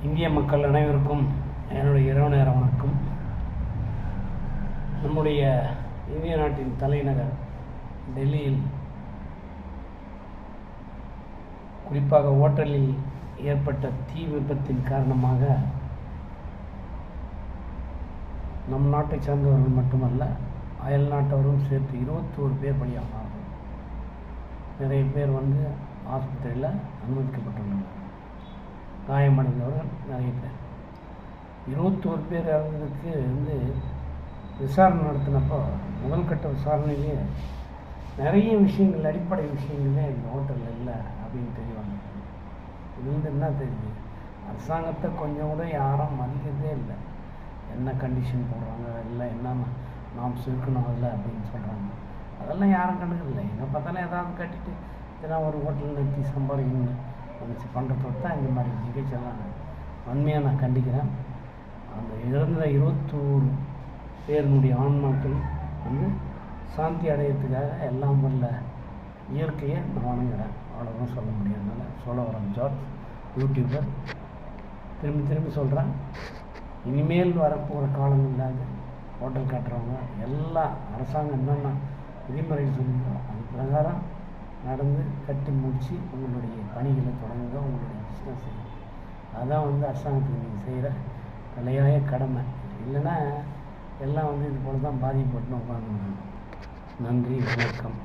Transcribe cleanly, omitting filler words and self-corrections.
இந்திய மக்கள் அனைவருக்கும் என்னுடைய இரவு நேர வணக்கம். நம்முடைய இந்திய நாட்டின் தலைநகர் டெல்லியில் குறிப்பாக ஓட்டலில் ஏற்பட்ட தீ விபத்தின் காரணமாக நம் நாட்டை சார்ந்தவர்கள் மட்டுமல்ல, அயல் நாட்டவரும் சேர்த்து 21 பேர் பலியானார்கள். நிறைய பேர் ஆஸ்பத்திரியில் அனுமதிக்கப்பட்டுள்ளனர். காயமடைந்தவர்கள் நிறைய பேர். 21 பேர் இறந்ததுக்கு விசாரணை நடத்தினப்போ முதல் கட்ட விசாரணையிலே நிறைய விஷயங்கள், அடிப்படை விஷயங்களே இந்த ஹோட்டலில் இல்லை அப்படின்னு தெரிய வந்தது. இது என்ன தெரியுது, அரசாங்கத்தை கொஞ்சம் கூட யாரும் மதிக்கிறதே இல்லை. என்ன கண்டிஷன் போடுறாங்க, இல்லை என்னென்ன நாம்ஸ் இருக்கணும் அதில் அப்படின்னு சொல்கிறாங்க. அதெல்லாம் யாரும் கண்டுக்கல. எங்கே பார்த்தாலும் ஏதாவது கட்டிட்டு இதெல்லாம் ஒரு ஹோட்டலில் நிறுத்தி சம்பாதிக்கணும்னு நினச்சி பண்ணுறதோடு தான் இந்த மாதிரி நிகழ்ச்சியெல்லாம் வன்மையாக நான் கண்டிக்கிறேன். அந்த இறந்த 21 பேருனுடைய ஆன்மாக்கள் சாந்தி அடையிறதுக்காக எல்லாம் வல்ல இயற்கையை நான் வணங்குறேன். அவ்வளோதான் சொல்ல முடியும். அதனால் சொல்ல வரேன். ஜார்ஜ் யூடியூபர் திரும்பி சொல்கிறேன், இனிமேல் வரப்போகிற காலம் இல்லாத ஹோட்டல் கட்டுறவங்க எல்லா அரசாங்கம் என்னென்ன விதிமுறைகள் சொல்லுங்களோ அது பிரகாரம் நடந்து கட்டி முடித்து உங்களுடைய பணிகளை தொடங்குங்க, உங்களுடைய பிஸ்னஸ். அதுதான் அரசாங்கத்துக்கு நீங்கள் செய்கிற தலையாய கடமை. இல்லைன்னா எல்லாம் இது போல தான் பாதிக்கப்பட்டு உட்காந்துருக்காங்க. நன்றி, வணக்கம்.